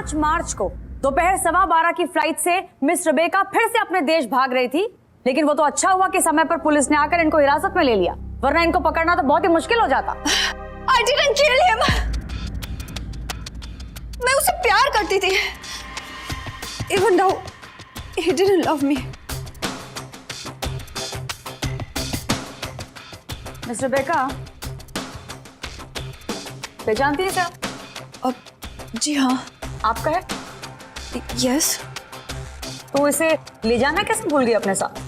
5 मार्च को दोपहर 12:15 की फ्लाइट से मिस रेबेका फिर से अपने देश भाग रही थी, लेकिन वो तो अच्छा हुआ कि समय पर पुलिस ने आकर इनको हिरासत में ले लिया, वरना इनको पकड़ना तो बहुत ही मुश्किल हो जाता। I didn't kill him. मैं उसे प्यार करती थी। Even though he didn't love me. Miss Rebecca, पहचानती हैं सर? जी हाँ। आपका है? यस। तो इसे ले जाना कैसे भूल गई अपने साथ?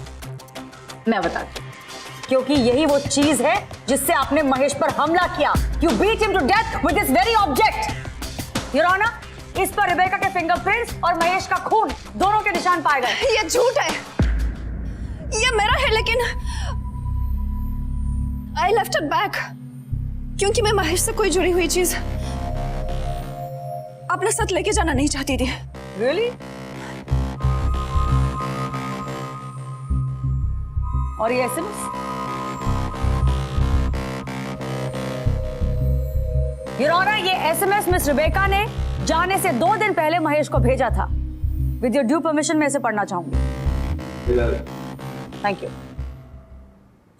मैं बताती, क्योंकि यही वो चीज है जिससे आपने महेश पर हमला किया। You beat him to death with this very object. Your Honor, इस पर रेबेका के फिंगरप्रिंट्स और महेश का खून दोनों के निशान पाए गए। ये झूठ है। ये मेरा है, लेकिन I left it back क्योंकि मैं महेश से कोई जुड़ी हुई चीज अपने साथ लेके जाना नहीं चाहती थी। Really? और ये SMS? Your Honor, ये SMS मिस रेबेका ने जाने से 2 दिन पहले महेश को भेजा था। With your due permission मैं इसे पढ़ना चाहूंगी। Thank you.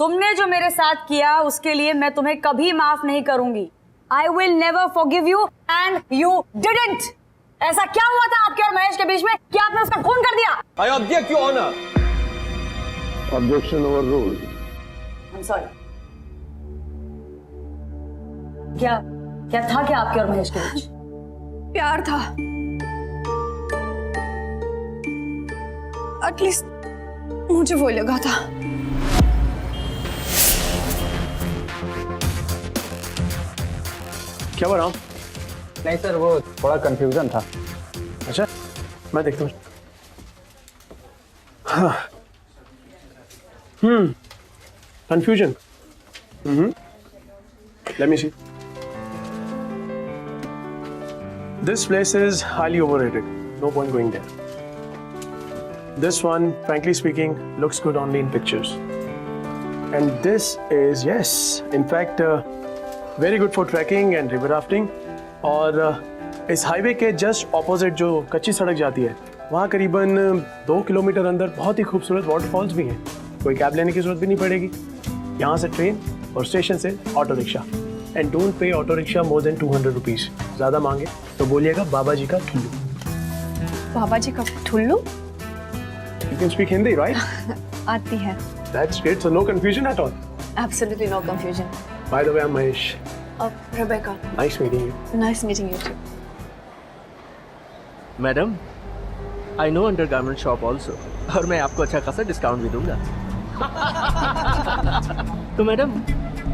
तुमने जो मेरे साथ किया उसके लिए मैं तुम्हें कभी माफ नहीं करूंगी। I will never forgive you and you didn't. ऐसा क्या हुआ था आपके और महेश के बीच में कि आपने उसका खून कर दिया? I object, Your Honor. Objection overruled. I'm sorry. क्या था क्या आपके और महेश के बीच? प्यार था। एटलीस्ट मुझे वो लगा था। क्या बना? नहीं सर, वो थोड़ा कंफ्यूजन था। अच्छा, मैं देखता हूँ। हाँ, confusion. Let me see. This place is highly overrated. No point going there. This one, frankly speaking, looks good only in pictures. And this is, yes, in fact, very good for trekking and river rafting. और इस highway के just opposite जो कच्ची सड़क जाती है, वहाँ करीबन 2 किलोमीटर अंदर बहुत ही खूबसूरत वाटरफॉल्स भी हैं। कोई कैब लेने की जरूरत भी नहीं पड़ेगी। यहाँ से ट्रेन और स्टेशन से auto rickshaw. And don't pay auto rickshaw more than 200 rupees. ज़्यादा मांगे तो बोलिएगा बाबा जी का ठुल्लू। बाबा जी का ठुल्लू? You can speak Hindi, right? आती है। That's great. So no confusion at all. Absolutely no confusion. By the way, I'm Mahesh. Rebecca. Nice meeting you. Nice meeting you too. Madam, I know undergarment shop also, और मैं आपको अच्छा खासा discount भी दूंगा। तो मैडम,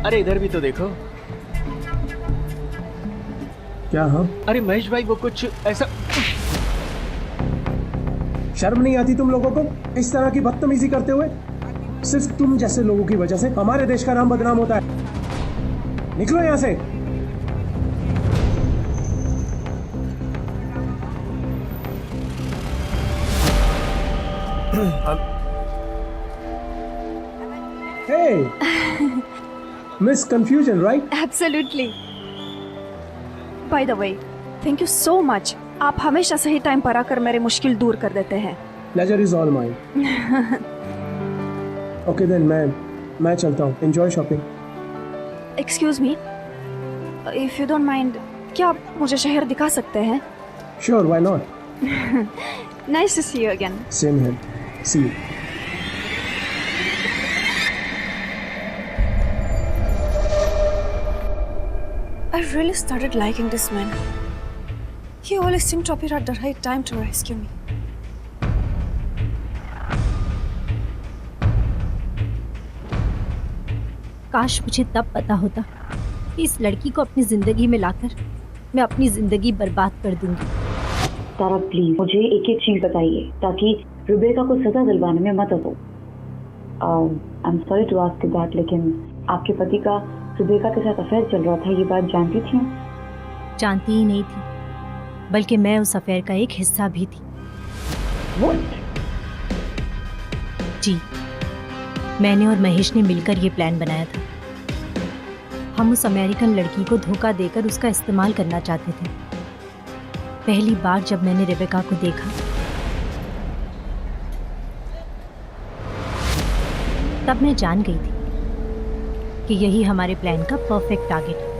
अरे इधर भी तो देखो। क्या? हाँ, अरे महेश भाई, वो कुछ ऐसा। शर्म नहीं आती तुम लोगों को इस तरह की बदतमीजी करते हुए? सिर्फ तुम जैसे लोगों की वजह से हमारे देश का नाम बदनाम होता है। निकलो यहाँ से। Hey, Miss Confusion, right? Absolutely. By the way, thank you so much. आप हमेशा सही टाइम पर आकर मेरे मुश्किल दूर कर देते हैं। Pleasure is all mine. Okay then, मैं चलता हूँ। Enjoy shopping. Excuse me, if you don't mind, क्या आप मुझे शहर दिखा सकते हैं? Sure, why not? Nice to see you again. Same here. See you. I really started liking this man. He always seemed to appear at the right time to rescue me. काश मुझे तब पता होता कि इस लड़की को अपनी जिंदगी में लाकर मैं अपनी जिंदगी बर्बाद कर दूंगी। तारा प्लीज मुझे एक एक चीज बताइए ताकि रुबेका को सजा दिलवाने में मदद हो। I am sorry to ask that, लेकिन आपके पति का रुबेका के साथ अफेयर चल रहा था, ये बात जानती थी? जानती ही नहीं थी, बल्कि मैं उस अफेयर का एक हिस्सा भी थी। What? जी, मैंने और महेश ने मिलकर ये प्लान बनाया था। हम उस अमेरिकन लड़की को धोखा देकर उसका इस्तेमाल करना चाहते थे। पहली बार जब मैंने रेबेका को देखा तब मैं जान गई थी कि यही हमारे प्लान का परफेक्ट टारगेट है।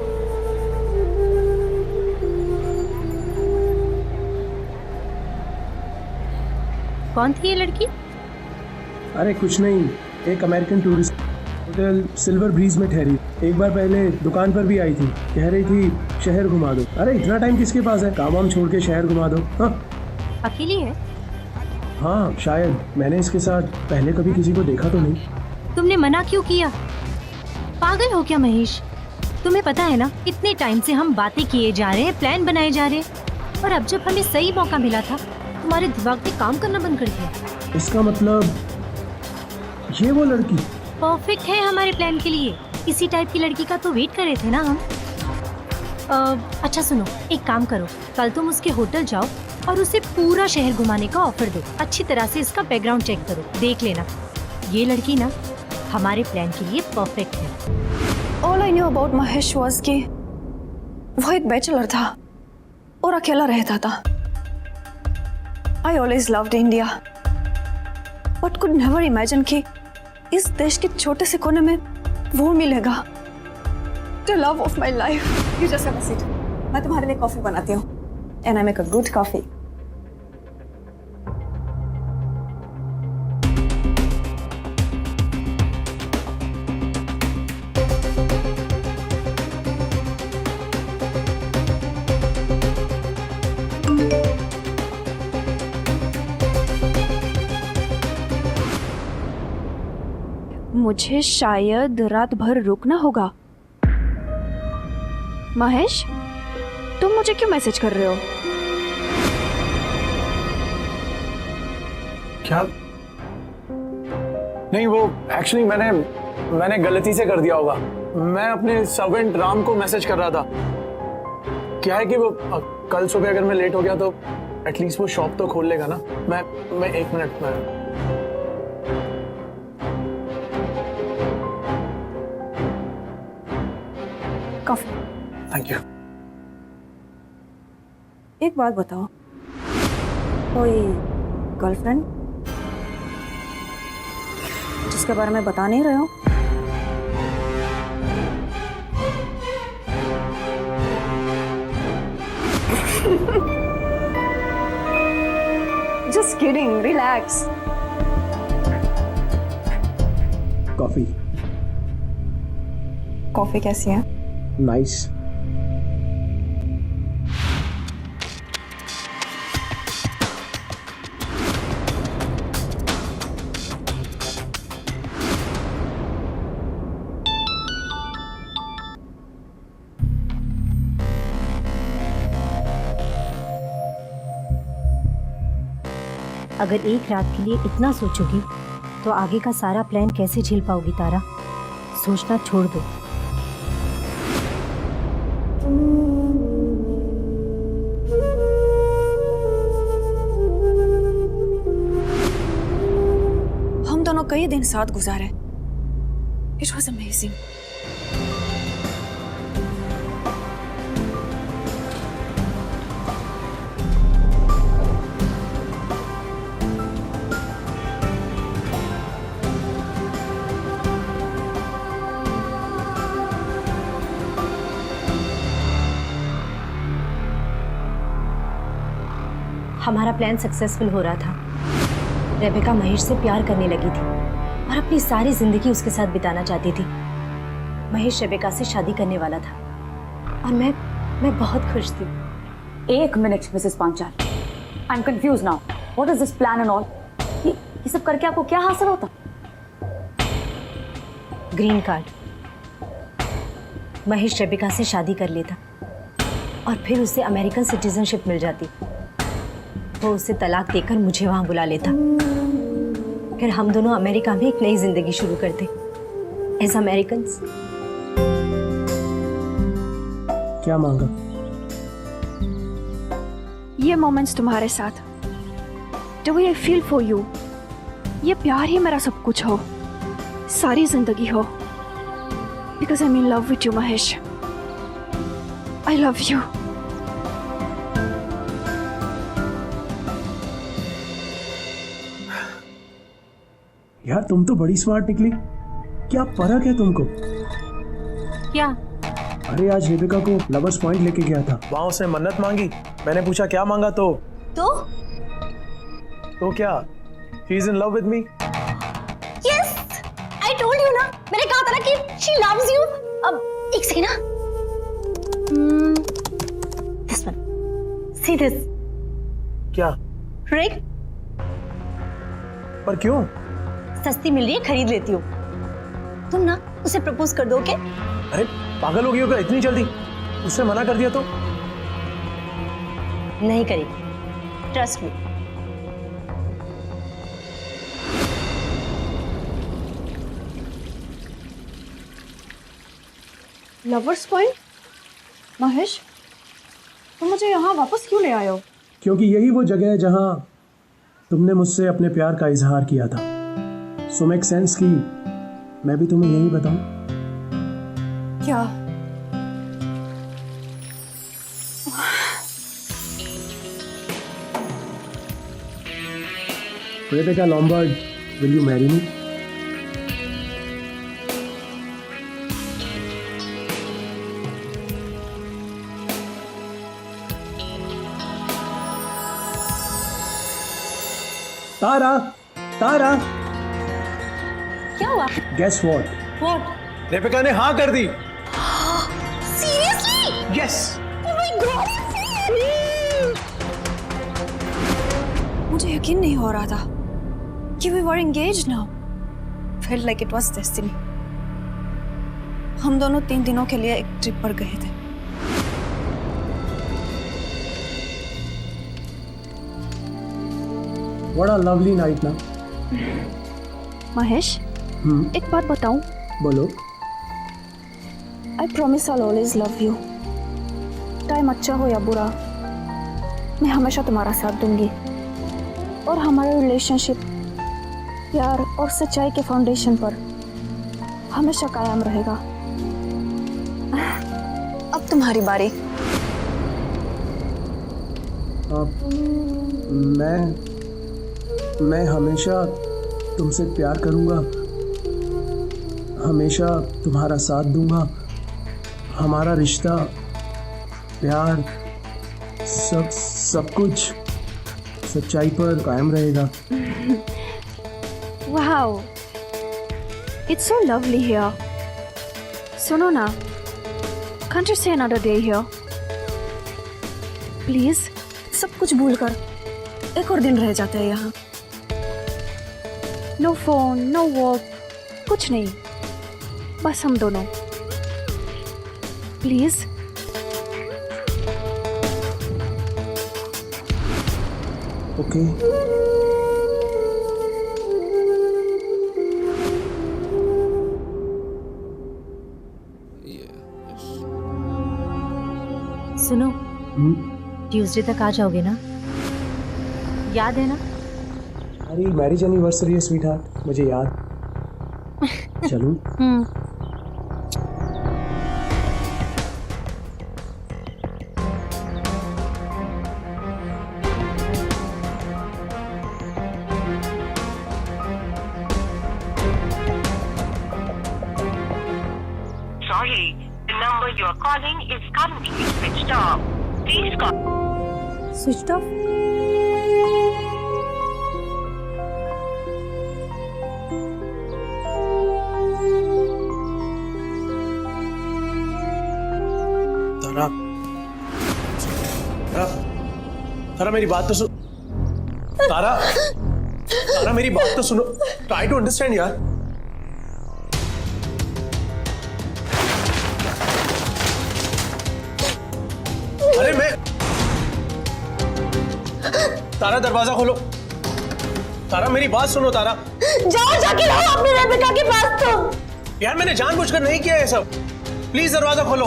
कौन थी ये लड़की? अरे कुछ नहीं, एक American tourist hotel Silver Breeze में ठहरी। एक बार पहले दुकान पर भी आई थी, कह रही थी शहर घुमा दो। अरे इतना टाइम किसके पास है, काम वाम छोड़ के शहर घुमा दो। हाँ अकेली है? हाँ शायद, मैंने इसके साथ पहले कभी किसी को देखा तो नहीं। तुमने मना क्यों किया? पागल हो क्या महेश? तुम्हें पता है ना, इतने टाइम से हम बातें किए जा रहे हैं, प्लान बनाए जा रहे हैं, और अब जब हमें सही मौका मिला था तुम्हारे दिमाग ने काम करना बंद कर दिया। इसका मतलब ये वो लड़की परफेक्ट है हमारे प्लान के लिए। इसी टाइप की लड़की का तो वेट कर रहे थे ना हम। अच्छा सुनो, एक काम करो, कल तुम उसके होटल जाओ और उसे पूरा शहर घुमाने का ऑफर दो। अच्छी तरह से इसका बैकग्राउंड चेक करो, देख लेना ये लड़की ना हमारे प्लान के लिए परफेक्ट है। All I knew about Mahesh was कि वो एक बैचलर था और अकेला रहता था। I always loved India, but could never imagine कि इस देश के छोटे से कोने में वो मिलेगा। The love of my life. You just have a seat. मैं तुम्हारे लिए कॉफी बनाती हूँ। And I make a good coffee. मुझे शायद रात भर रुकना होगा। महेश, तुम मुझे क्यों मैसेज कर रहे हो? क्या? नहीं, वो एक्चुअली मैंने गलती से कर दिया होगा। मैं अपने सर्वेंट राम को मैसेज कर रहा था। क्या है कि वो कल सुबह अगर मैं लेट हो गया तो एटलीस्ट वो शॉप तो खोल लेगा ना। मैं 1 मिनट में। कॉफी। Thank you. एक बात बताओ, कोई गर्लफ्रेंड जिसके बारे में बता नहीं रहे हो? Just kidding, relax. Coffee. Coffee कैसी है? नाइस। अगर एक रात के लिए इतना सोचोगी तो आगे का सारा प्लान कैसे झेल पाओगी तारा? सोचना छोड़ दो। हम दोनों कई दिन साथ गुजारे। It was amazing. हमारा प्लान सक्सेसफुल हो रहा था। रेबेका महेश से प्यार करने लगी थी और अपनी सारी जिंदगी उसके साथ बिताना चाहती थी। महेश रेबेका से शादी करने वाला था और मैं बहुत खुश थी। 1 minute Mrs Panchal, I am confuse now. What is this plan and all? ये सब करके आपको क्या हासिल होता? Green card. महेश रेबेका से शादी कर लेता और फिर उसे अमेरिकन सिटीजनशिप मिल जाती। वो उसे तलाक देकर मुझे वहां बुला लेता। फिर हम दोनों अमेरिका में एक नई जिंदगी शुरू करते एज अमेरिकन्स। क्या मांगा? ये मोमेंट्स तुम्हारे साथ, the way I feel for you, ये प्यार ही मेरा सब कुछ हो, सारी जिंदगी हो। Because I am in love with you Mahesh. I love you. यार तुम तो बड़ी स्मार्ट निकली। क्या फर्क है तुमको? क्या? अरे आज रिबिका को लवर्स पॉइंट लेके गया था, वहां उसने मन्नत मांगी। मैंने पूछा क्या मांगा, तो क्या? She is in love with me. Yes, I told you ना, मैंने कहा था ना कि शी लव्स यू। अब एक सेकंड ना, दिस वन, सी दिस क्या? रिंग। पर क्यों? सस्ती मिल रही है, खरीद लेती हूँ। तुम ना उसे प्रपोज कर दो, क्या? अरे पागल हो गई होगा इतनी जल्दी? उसने मना कर दिया तो? नहीं करेगी, trust me. Lovers point? Mahesh, तुम मुझे यहाँ वापस क्यों ले आए हो? क्योंकि यही वो जगह है जहां तुमने मुझसे अपने प्यार का इजहार किया था। सो मेक सेंस कि मैं भी तुम्हें यही बताऊं। क्या? Rebecca Lombard, will you marry me? तारा, तारा, क्या हुआ? guess what? What? रेबिका ने हाँ कर दी। Seriously? Yes. Oh my God! मुझे यकीन नहीं हो रहा था कि we were engaged now. Felt like it was destiny. हम दोनों 3 दिनों के लिए एक ट्रिप पर गए थे। What a lovely night ना। महेश, एक बात बताऊं? बोलो। I promise I'll always love you. Time अच्छा हो या बुरा, मैं हमेशा तुम्हारा साथ दूंगी। और हमारा रिलेशनशिप प्यार और सच्चाई के फाउंडेशन पर हमेशा कायम रहेगा। अब तुम्हारी बारी। मैं हमेशा तुमसे प्यार करूंगा, हमेशा तुम्हारा साथ दूंगा। हमारा रिश्ता, प्यार, सब कुछ सच्चाई पर कायम रहेगा। Wow, it's so lovely here. सुनो ना, can't you stay another day here? Please, सब कुछ भूलकर एक और दिन रह जाते हैं यहाँ। No phone, no work, कुछ नहीं, बस हम दोनों। Please. Okay. सुनो, ट्यूसडे तक आ जाओगे ना? याद है ना? अरे मैरिज एनिवर्सरी है स्वीट हार्ट, मुझे याद। चलूं? Sorry, the number you are calling is currently switched off. Please call. Switch off? Tara, Tara, Tara मेरी बात तो सुन। तारा, तारा मेरी बात तो सुनो। ट्राई टू अंडरस्टैंड यार। अरे मैं, तारा दरवाजा खोलो। तारा मेरी बात सुनो। तारा जाओ, जाके रहो अपनी रेबिका के पास तुम। यार मैंने जानबूझकर नहीं किया ये सब। प्लीज दरवाजा खोलो।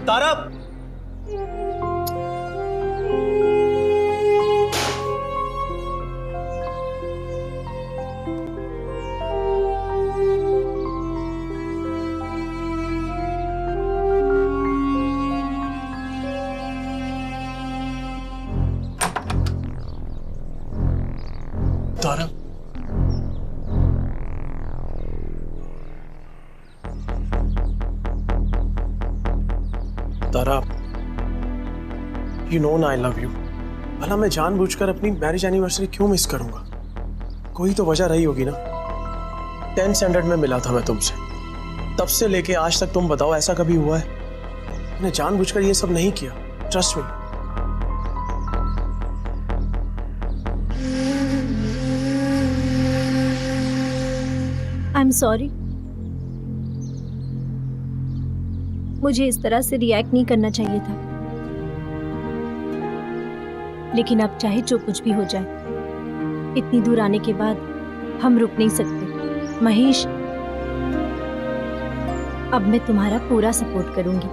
तारा, तारा, तारा, you know I love you. भला मैं जानबूझकर अपनी मैरिज एनिवर्सरी क्यों मिस करूंगा? कोई तो वजह रही होगी ना। 10th स्टैंडर्ड में मिला था मैं तुमसे, तब से लेके आज तक तुम बताओ ऐसा कभी हुआ है? मैंने जानबूझकर ये सब नहीं किया, trust me. I am sorry. मुझे इस तरह से रिएक्ट नहीं करना चाहिए था, लेकिन अब चाहे जो कुछ भी हो जाए, इतनी दूर आने के बाद हम रुक नहीं सकते। महेश, अब मैं तुम्हारा पूरा सपोर्ट करूंगी।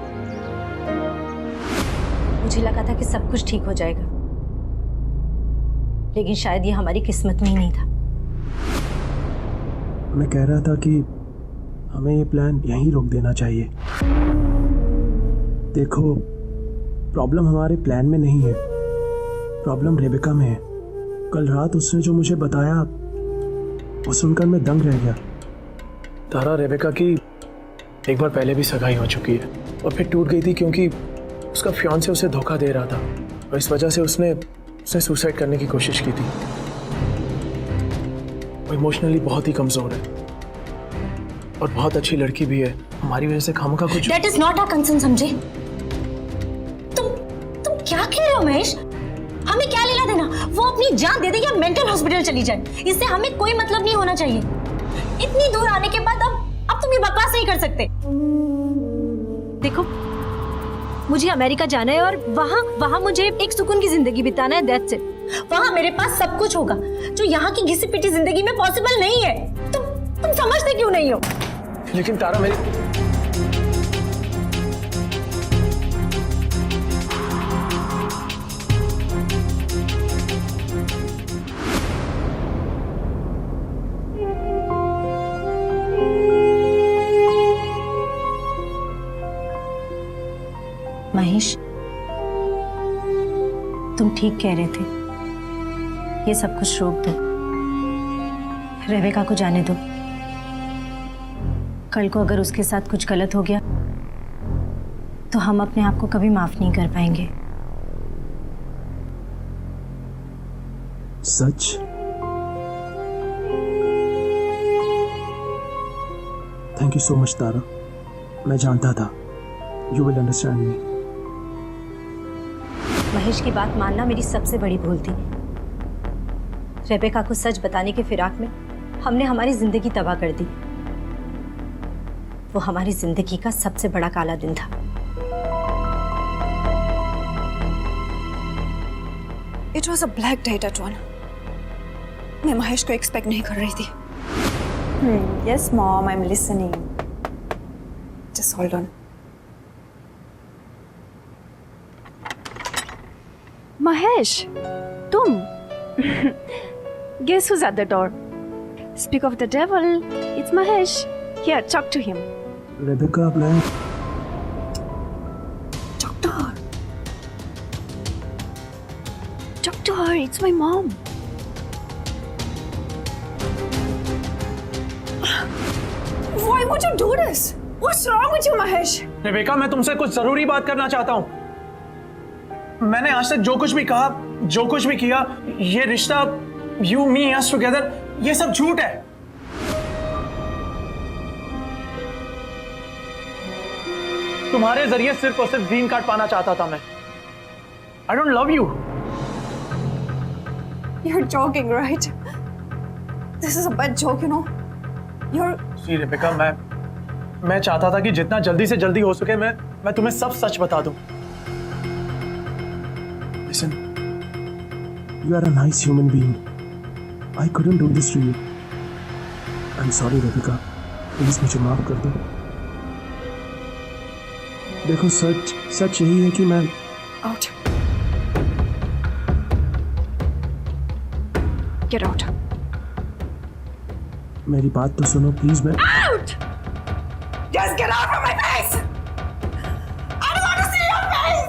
मुझे लगा था कि सब कुछ ठीक हो जाएगा, लेकिन शायद ये हमारी किस्मत में ही नहीं था। मैं कह रहा था कि हमें ये प्लान यहीं रोक देना चाहिए। देखो, प्रॉब्लम हमारे प्लान में नहीं है, प्रॉब्लम रेबिका में है। कल रात उसने जो मुझे बताया वो सुनकर मैं दंग रह गया। तारा, रेबिका की एक बार पहले भी सगाई हो चुकी है और फिर टूट गई थी क्योंकि उसका फियांसे उसे धोखा दे रहा था और इस वजह से उसने सुसाइड करने की कोशिश की थी। वो इमोशनली बहुत ही कमजोर है और बहुत अच्छी लड़की भी है। हमारी वजह से खामखा कुछ। That is not our concern, समझे? तुम क्या कह रहे हो महेश? हमें क्या लेना देना? वो अपनी जान दे दे या मेंटल हॉस्पिटल चली जाए, इससे हमें कोई मतलब नहीं होना चाहिए। इतनी दूर आने के बाद अब तुम ये बकवास नहीं कर सकते। देखो, मुझे अमेरिका जाना है और वहाँ मुझे एक सुकून की जिंदगी बिताना है, दैट्स इट। वहां मेरे पास सब कुछ होगा जो यहाँ की घिसी पिटी जिंदगी में पॉसिबल नहीं है। तुम समझते क्यों नहीं हो? लेकिन तारा, मेरी महेश, तुम ठीक कह रहे थे। ये सब कुछ रोक दो, रेबेका को जाने दो। कल को अगर उसके साथ कुछ गलत हो गया तो हम अपने आप को कभी माफ नहीं कर पाएंगे। सच? थैंक यू सो मच तारा। मैं जानता था you will understand me. Mahesh की बात मानना मेरी सबसे बड़ी भूल थी। रेबेका को सच बताने के फिराक में हमने हमारी जिंदगी तबाह कर दी। वो हमारी जिंदगी का सबसे बड़ा काला दिन था। It was a black day, that one. मैं महेश को एक्सपेक्ट नहीं कर रही थी। Yes, mom, I'm listening. Just hold on. Mahesh, तुम? Guess who's at the door? Speak of the devil. It's Mahesh. Here, talk to him. Rebecca, मैं Talk to her. Talk to her. It's my mom. Why would you do this? What's wrong with you, Mahesh? Rebecca, मैं तुमसे कुछ जरूरी बात करना चाहता हूँ। मैंने आज तक जो कुछ भी कहा, जो कुछ भी किया, ये रिश्ता यू मी अस टुगेदर, ये सब झूठ है। तुम्हारे जरिए सिर्फ और सिर्फ ग्रीन कार्ड पाना चाहता था मैं। I don't love you. You're joking, right? This is a bad joke, you know. You're. See Rebecca, मैं चाहता था कि जितना जल्दी से जल्दी हो सके मैं तुम्हें सब सच बता दूं। Listen, you are a nice human being. I couldn't do this to you. I'm sorry, Rebecca. Please मुझे माफ कर दो। देखो, सच यही है कि मैं Out. Get out. मेरी बात तो सुनो प्लीज। मैं Out! Just get out from my face! I don't want to see your face!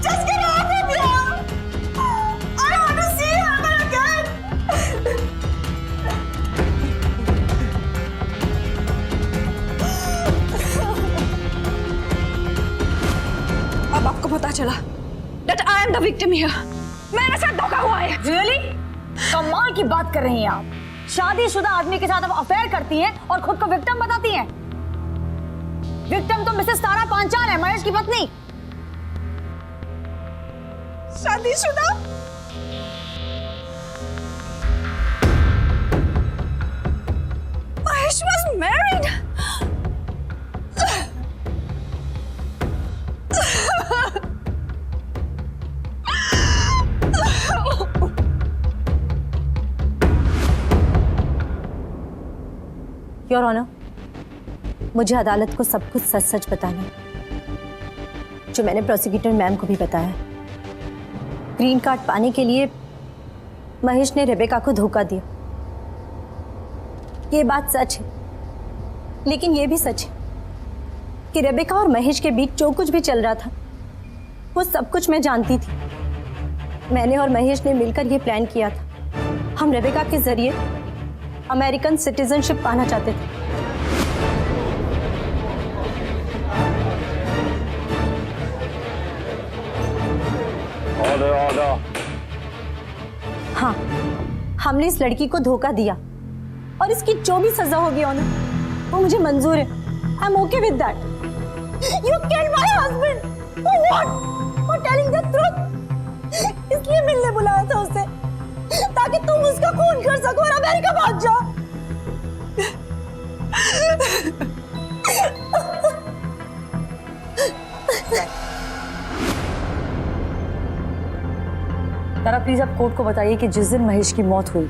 Just get out from here! I don't want to see you ever again! चला that I am the victim here. मेरे साथ धोखा हुआ है। Really? कमाल की बात कर रही हैं आप। शादीशुदा आदमी के साथ आप अफेयर करती हैं और खुद को विक्टिम बताती हैं। विक्टिम तो मिसेस तारा पांचाल है, महेश की पत्नी। शादीशुदा? Mahesh was married. Your honour, मुझे अदालत को सब कुछ सच सच बताना है, जो मैंने प्रोसिक्यूटर मैम को भी बताया। ग्रीन कार्ड पाने के लिए महेश ने रेबेका को धोखा दिया। ये बात सच है, लेकिन ये भी सच है कि रेबेका और महेश के बीच जो कुछ भी चल रहा था वो सब कुछ मैं जानती थी। मैंने और महेश ने मिलकर ये प्लान किया था। हम रेबेका के जरिए अमेरिकन सिटीजनशिप पाना चाहते थे। हाँ, हमने इस लड़की को धोखा दिया और इसकी जो भी सजा होगी ऑनर, वो मुझे मंजूर है। I am okay with that. You killed my husband for what? For telling the truth. इसलिए मिलने बुलाया था उसे, ताकि तुम उसका खून कर सको और अमेरिका भाग जाओ। तारा प्लीज आप कोर्ट को बताइए कि जिस दिन महेश की मौत हुई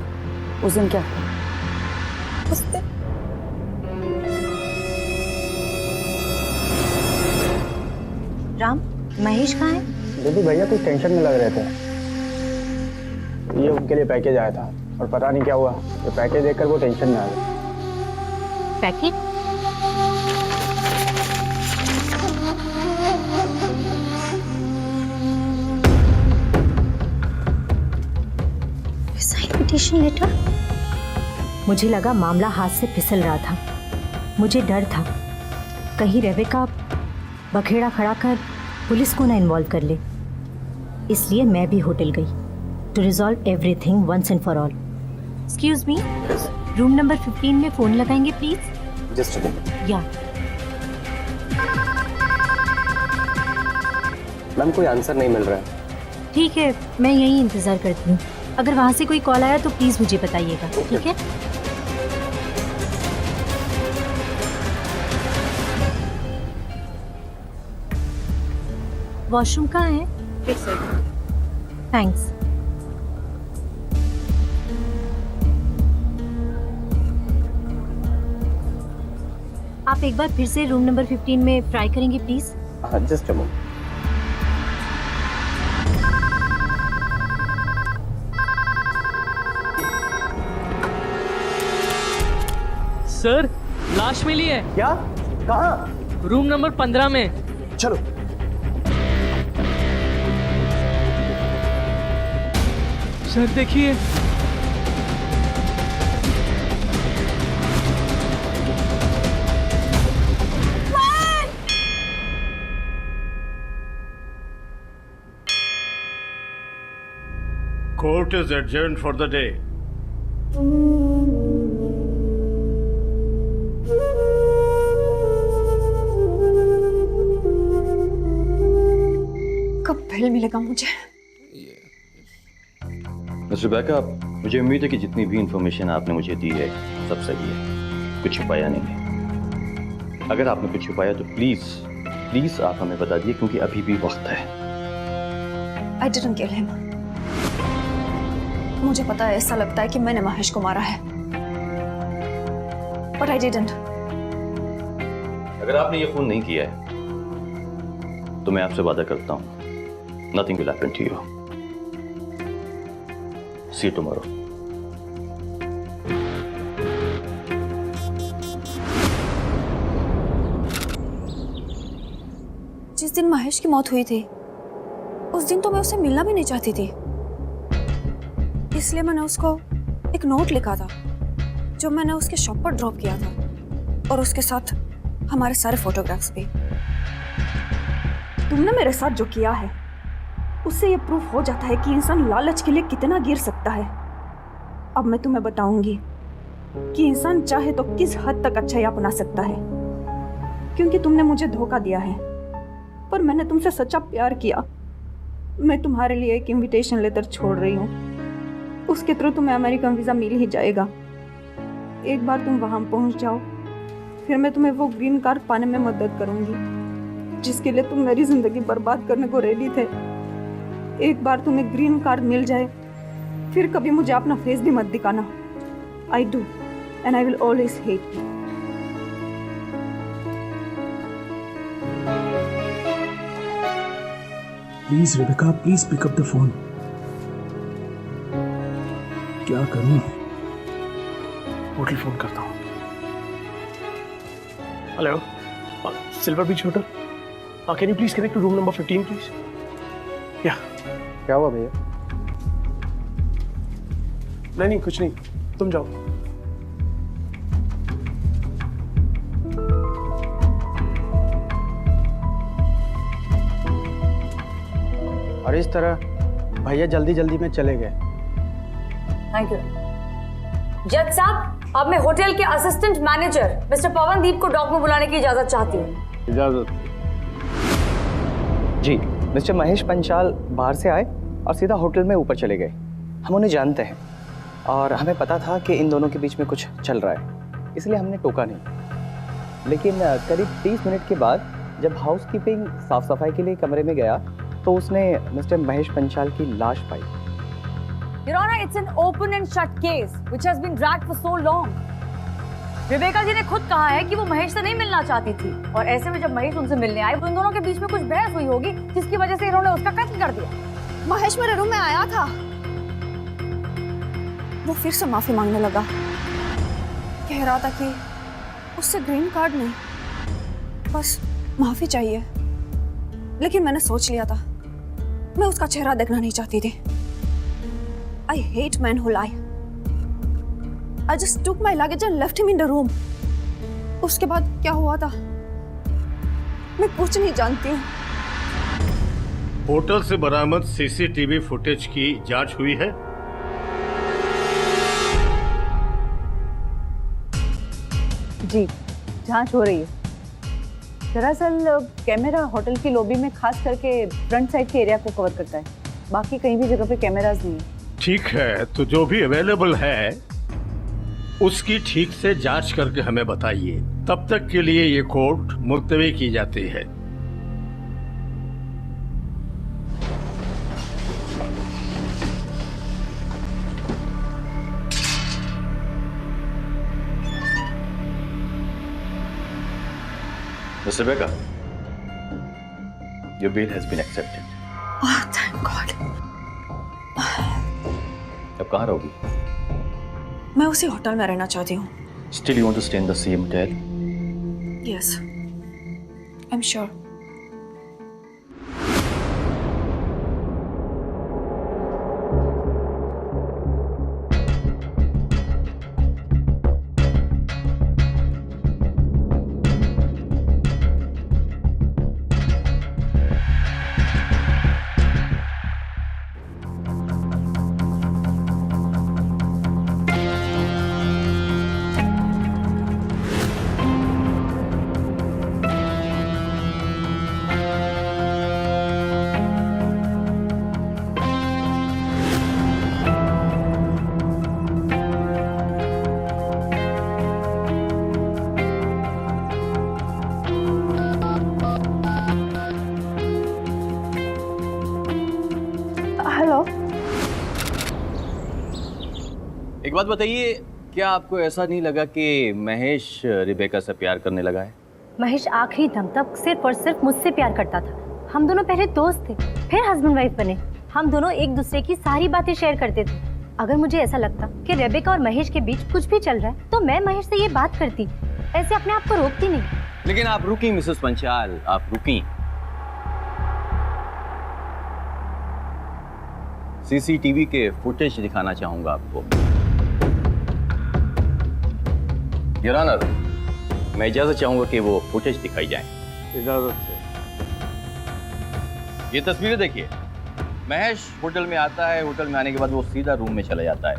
उस दिन क्या हुआ? उस दिन राम, महेश कहाँ है? दीदी भैया कुछ टेंशन में लग रहे थे। ये उनके लिए पैकेज आया था और पता नहीं क्या हुआ, तो पैकेज देखकर वो टेंशन में आ गए। पैकेट? Invitation letter? मुझे लगा मामला हाथ से फिसल रहा था। मुझे डर था कहीं रेबेका बखेड़ा खड़ा कर पुलिस को ना इन्वॉल्व कर ले, इसलिए मैं भी होटल गई to resolve everything once and for all. Excuse me, room number 15 में फोन लगाएंगे प्लीज? Just a minute. या मैम कोई आंसर नहीं मिल रहा है। ठीक है, मैं यही इंतजार करती हूँ। अगर वहां से कोई कॉल आया तो प्लीज मुझे बताइएगा, ठीक है? वॉशरूम कहाँ है? थैंक्स। आप एक बार फिर से रूम नंबर 15 में ट्राई करेंगे प्लीज? हाँ, जस्ट अ मिनट। सर, लाश मिली है। क्या? कहाँ? रूम नंबर 15 में। चलो। सर देखिए। Court is adjourned for the day. कब बेल मिलेगा मुझे? मिस रेबेका, मुझे उम्मीद है कि जितनी भी इंफॉर्मेशन आपने मुझे दी है सब सही है, कुछ छुपाया नहीं है। अगर आपने कुछ छुपाया तो प्लीज आप हमें बता दिए, क्योंकि अभी भी वक्त है। I didn't kill him. मुझे पता है, ऐसा लगता है कि मैंने महेश को मारा है, but I didn't. अगर आपने ये फोन नहीं किया है तो मैं आपसे वादा करता हूँ, nothing will happen to you. See you tomorrow. जिस दिन महेश की मौत हुई थी उस दिन तो मैं उससे मिलना भी नहीं चाहती थी, इसलिए मैंने उसको एक नोट लिखा था जो मैंने उसके शॉप पर ड्रॉप किया था, और उसके साथ हमारे सारे फोटोग्राफ्स भी। तुमने मेरे साथ जो किया है उससे ये प्रूफ हो जाता है कि इंसान लालच के लिए कितना गिर सकता है। अब मैं तुम्हें बताऊंगी कि इंसान चाहे तो किस हद तक अच्छाई अपना सकता है। क्योंकि तुमने मुझे धोखा दिया है, पर मैंने तुमसे सच्चा प्यार किया। मैं तुम्हारे लिए एक इनविटेशन लेटर छोड़ रही हूँ, उसके थ्रू तुम्हें अमेरिकन वीजा मिल ही जाएगा। एक बार तुम वहां पहुंच जाओ, फिर मैं तुम्हें वो ग्रीन कार्ड पाने में मदद करूंगी जिसके लिए तुम मेरी जिंदगी बर्बाद करने को रेडी थे। एक बार तुम्हें ग्रीन कार्ड मिल जाए, फिर कभी मुझे अपना फेस भी मत दिखाना। I do and I will always hate you. Please Rebecca, please pick up the phone. क्या करूं? होटल फोन करता हूं। Hello, Silver Beach hotel. Can you please connect to room number 15 please? या क्या हुआ भैया? नहीं कुछ नहीं, तुम जाओ। और इस तरह भैया जल्दी जल्दी में चले गए। Thank you. जज साहब, अब मैं होटल के असिस्टेंट मैनेजर मिस्टर पवनदीप को डॉक में बुलाने की इजाजत चाहती हूँ। इजाजत जी। मिस्टर महेश पंचाल बाहर से आए और सीधा होटल में ऊपर चले गए। हम उन्हें जानते हैं और हमें पता था कि इन दोनों के बीच में कुछ चल रहा है, इसलिए हमने टोका नहीं। लेकिन करीब 30 मिनट के बाद जब हाउसकीपिंग साफ सफाई के लिए कमरे में गया तो उसने मिस्टर महेश पंचाल की लाश पाई। Your Honor, it's an open and shut case which has been dragged for so long. Rebecca ji ने खुद कहा है कि वो महेश से नहीं मिलना चाहती थी, और ऐसे में जब महेश उनसे मिलने आए तो इन दोनों के बीच में कुछ बहस हुई होगी जिसकी वजह से इन्होंने उसका कत्ल कर दिया। महेश मेरे रूम में आया था, वो फिर से माफी मांगने लगा। कह रहा था कि उससे ग्रीन कार्ड नहीं, बस माफी चाहिए। लेकिन मैंने सोच लिया था, मैं उसका चेहरा देखना नहीं चाहती थी। I hate men who lie. I just took my luggage and left him in the room. उसके बाद क्या हुआ था मैं कुछ नहीं जानती हूँ। होटल से बरामद सीसीटीवी फुटेज की जांच हुई है? जी, जांच हो रही है। दरअसल कैमरा होटल की लॉबी में खास करके फ्रंट साइड के एरिया को कवर करता है, बाकी कहीं भी जगह पे कैमरास नहीं है। ठीक है, तो जो भी अवेलेबल है उसकी ठीक से जांच करके हमें बताइए। तब तक के लिए ये कोर्ट मुलतवी की जाती है। Miss Rebecca, your bail has been accepted. Oh, thank God. अब कहाँ रहोगी? मैं उसी होटल में रहना चाहती हूँ। Still you want to stay in the same hotel? Yes, I'm sure. Hello, एक बात बताइए, क्या आपको ऐसा नहीं लगा कि महेश रिबेका से प्यार करने लगा है? महेश आखिरी दम तक सिर्फ और सिर्फ मुझसे प्यार करता था। हम दोनों पहले दोस्त थे, फिर हस्बैंड वाइफ बने। हम दोनों एक दूसरे की सारी बातें शेयर करते थे। अगर मुझे ऐसा लगता कि रेबेका और महेश के बीच कुछ भी चल रहा है तो मैं महेश से ये बात करती, ऐसे अपने आप को रोकती नहीं। लेकिन आप रुकी मिसेस पंचाल, आप रुकी। सीसीटीवी के फुटेज दिखाना चाहूंगा आपको। योर ऑनर, मैं इजाजत चाहूंगा कि वो फुटेज दिखाई जाए। इजाजत से। ये तस्वीरें देखिए, महेश होटल में आता है, होटल में आने के बाद वो सीधा रूम में चला जाता है।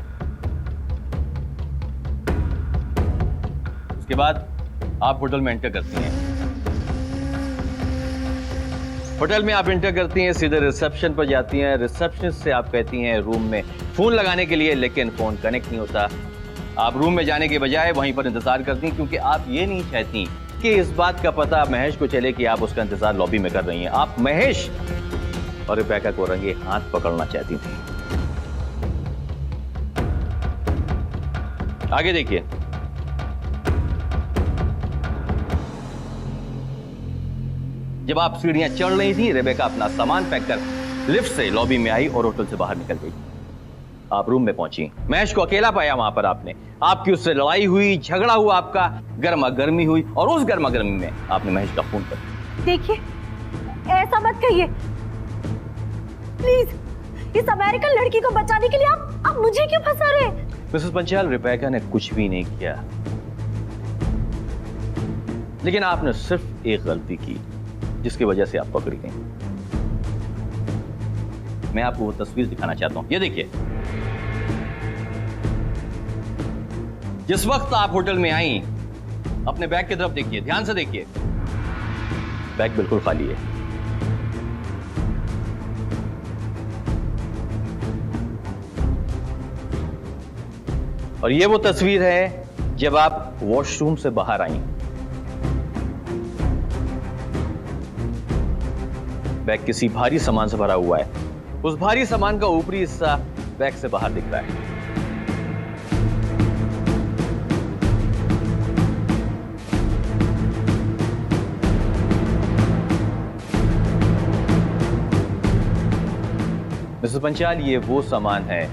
उसके बाद आप होटल में एंटर करती हैं। होटल में आप एंटर करती हैं, सीधे रिसेप्शन पर जाती हैं। रिसेप्शनिस्ट से आप कहती हैं रूम में फोन लगाने के लिए, लेकिन फोन कनेक्ट नहीं होता। आप रूम में जाने के बजाय वहीं पर इंतजार करती हैं, क्योंकि आप ये नहीं चाहती कि इस बात का पता महेश को चले कि आप उसका इंतजार लॉबी में कर रही हैं। आप महेश और रिबेका को रंगे हाथ पकड़ना चाहती थी। आगे देखिए। जब आप सीढ़ियां चढ़ रही थी, रिबेका अपना सामान पैक कर लिफ्ट से लॉबी में आई और होटल से बाहर निकल गई। आप रूम में पहुंची, महेश को अकेला पाया वहां पर आपने। आपकी उससे लड़ाई हुई, झगड़ा हुआ, आपका गर्मा गर्मी हुई, और उस गर्मा गर्मी में आपने महेश का फोन कर दिया। देखिए, ऐसा मत कहिए प्लीज। इस अमेरिकन लड़की को बचाने के लिए आप मुझे क्यों फंसा रहे? मिसेस पंचाल, रिबेका ने कुछ भी नहीं किया, लेकिन आपने सिर्फ एक गलती की जिसकी वजह से आप पकड़ी गई। मैं आपको वो तस्वीर दिखाना चाहता हूं, ये देखिए। जिस वक्त आप होटल में आई, अपने बैग की तरफ देखिए, ध्यान से देखिए। बैग बिल्कुल खाली है। और ये वो तस्वीर है जब आप वॉशरूम से बाहर आई। बैग किसी भारी सामान से भरा हुआ है। उस भारी सामान का ऊपरी हिस्सा बैग से बाहर दिख रहा है। मिस्टर पंचाल, ये वो सामान है,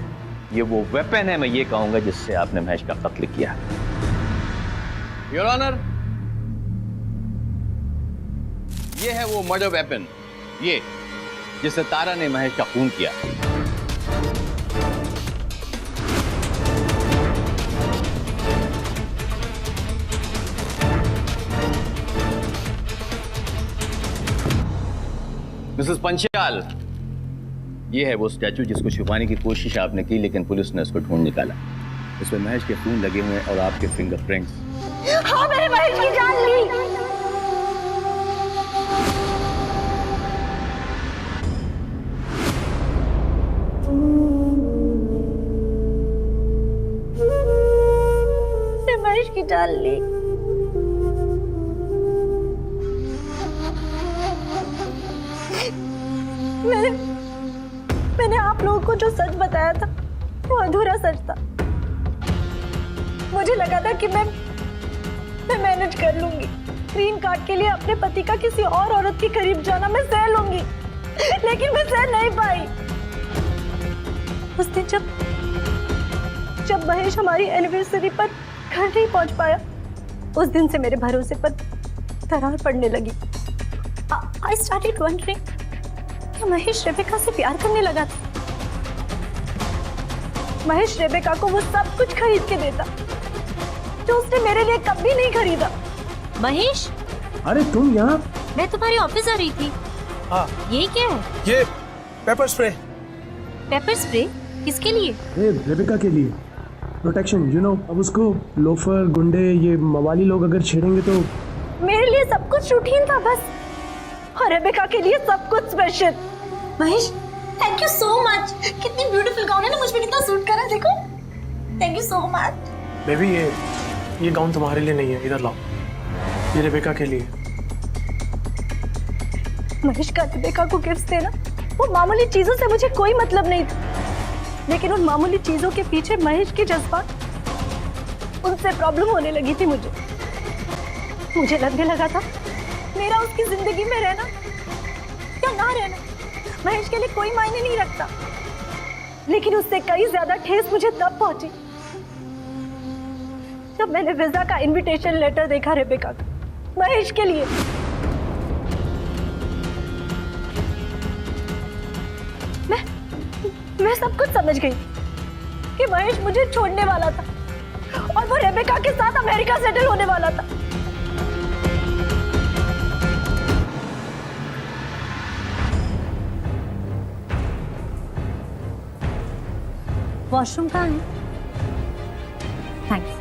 ये वो वेपन है, मैं ये कहूंगा, जिससे आपने महेश का कत्ल किया। योर ऑनर, ये है वो मर्डर वेपन, ये जिससे तारा ने महेश का खून किया। मिसेस पंचाल, ये है वो स्टैचू जिसको छुपाने की कोशिश आपने की, लेकिन पुलिस ने इसको ढूंढ निकाला। इसमें महेश के खून लगे हुए हैं और आपके फिंगरप्रिंट्स। हाँ, मेरे महेश की जान ली। महेश की जान ली। मैंने आप लोगों को जो सच बताया था वो अधूरा सच था। मुझे लगा था कि मैं मैनेज कर लूंगी। ग्रीन कार्ड के लिए अपने पति का किसी और औरत के करीब जाना मैं सह लूंगी, लेकिन मैं सह नहीं पाई। उस दिन जब महेश हमारी एनिवर्सरी पर घर नहीं पहुंच पाया, उस दिन से मेरे भरोसे पर दरार पड़ने लगी। I started wondering कि महेश रेबेका से प्यार करने लगा था। महेश रेबेका को वो सब कुछ खरीद के देता जो उसने मेरे लिए कभी नहीं खरीदा। महेश, अरे तुम यहाँ? मैं तुम्हारे ऑफिस आ रही थी। हाँ। ये क्या है? ये पेपर स्प्रे। पेपर स्प्रे किसके लिए? ये रेबेका के लिए, प्रोटेक्शन, यू नो। अब उसको लोफर, गुंडे, ये मवाली लोग अगर छेड़ेंगे तो। मेरे लिए सब कुछ रूटीन था बस, और रेबेका के लिए सब कुछ special. Mahesh, thank you so much. कितनी ब्यूटीफुल गाउन है ना, मुझ पे कितना सूट कर रहा है, देखो। Thank you so much. Baby, ये गाउन तुम्हारे लिए नहीं है, इधर लाओ। ये रेबेका के लिए। महेश का रेबेका को गिफ्ट देना, वो मामूली चीजों से मुझे कोई मतलब नहीं था, लेकिन उन मामूली चीजों के पीछे महेश के जज्बात, उनसे प्रॉब्लम होने लगी थी मुझे लगने लगा था मेरा उसकी जिंदगी में रहना या ना रहना महेश के लिए कोई मायने नहीं रखता। लेकिन उससे कई ज्यादा ठेस मुझे तब पहुंची जब मैंने वीजा का इनविटेशन लेटर देखा रेबेका का, महेश के लिए। मैं सब कुछ समझ गई कि महेश मुझे छोड़ने वाला था और वो रेबेका के साथ अमेरिका सेटल होने वाला था। वॉशरूम कहाँ है? थैंक्स।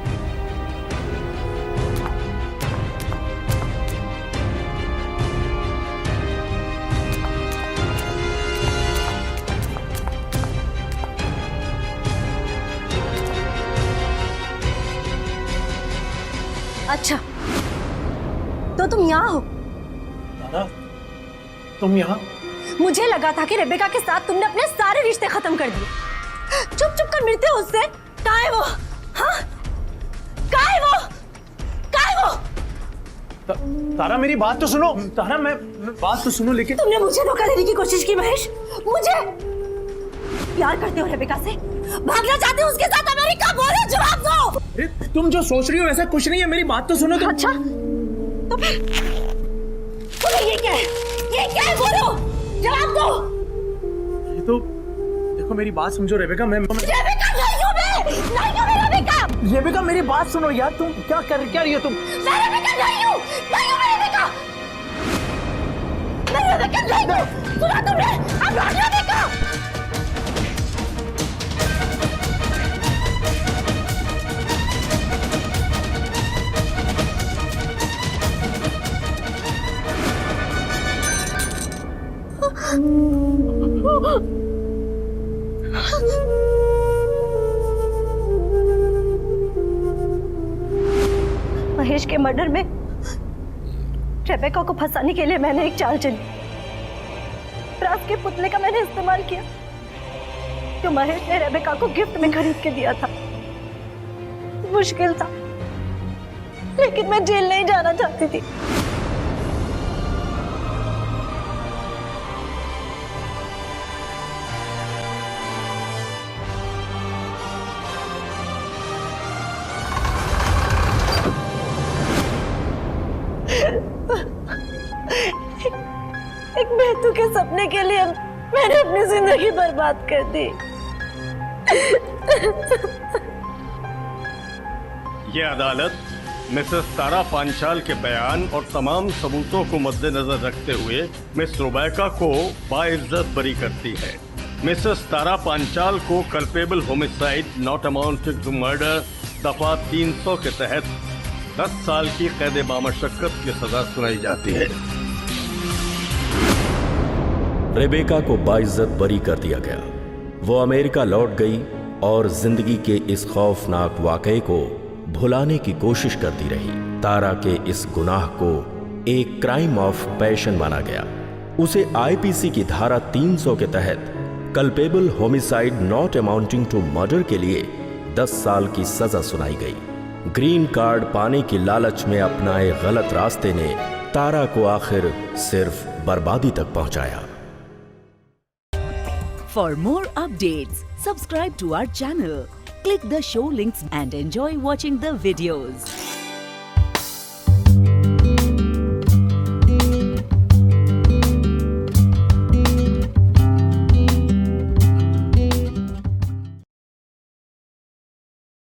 अच्छा, तो तुम यहाँ हो? तारा, तुम यहाँ? मुझे लगा था कि रेबेका के साथ तुमने अपने सारे रिश्ते खत्म कर दिए। चुप चुप कर मिलते हो उससे। कहाँ है वो? हाँ? कहाँ है वो? कहाँ है वो? तारा मेरी बात तो सुनो। तारा मैं बात तो सुनो। लेकिन तुमने मुझे धोखा देने की कोशिश की महेश। मुझे प्यार करते हो रेबेका से, भागना चाहते हो उसके साथ अमेरिका? बोलो, जवाब दो। अरे तुम जो सोच रही हो वैसा कुछ नहीं है, मेरी बात तो सुनो तुम। अच्छा, तो फिर बोलो ये क्या है? ये क्या है? बोलो, जवाब दो। ये तो देखो, मेरी बात समझो रेबेका। मैं रेबेका नहीं हूँ मैं, नहीं हूँ मैं रेबेका। रेबेका मेरी बात सुनो यार। तुम क्या रही हो तुम? मैं रेबेका नहीं हूँ, नहीं हूँ मैं रेबेका। मैं रेबेका नहीं हूँ। सुना तुमने? I'm not Rebecca. महेश के मर्डर में रेबेका को फंसाने के लिए मैंने एक चाल चली। रात के पुतले का मैंने इस्तेमाल किया जो महेश ने रेबेका को गिफ्ट में खरीद के दिया था। मुश्किल था, लेकिन मैं जेल नहीं जाना चाहती थी। एक बेतु के सपने के लिए मैंने अपनी जिंदगी बर्बाद कर दी। ये अदालत मिसेस तारा पांचाल के बयान और तमाम सबूतों को मद्देनजर रखते हुए मिस रुबैका को बाइज्जत बरी करती है। मिसेस तारा पांचाल को culpable homicide not amounting to murder दफा 300 के तहत 10 साल की कैद बामशक्कत की सजा सुनाई जाती है। रेबेका को बाइज्जत बरी कर दिया गया। वो अमेरिका लौट गई और जिंदगी के इस खौफनाक वाकये को भुलाने की कोशिश करती रही। तारा के इस गुनाह को एक क्राइम ऑफ पैशन माना गया। उसे आईपीसी की धारा 300 के तहत culpable homicide not amounting to murder के लिए 10 साल की सजा सुनाई गई। ग्रीन कार्ड पाने की लालच में अपनाए गलत रास्ते ने तारा को आखिर सिर्फ बर्बादी तक पहुंचाया। For more updates, subscribe to our channel, click the show links and enjoy watching the videos.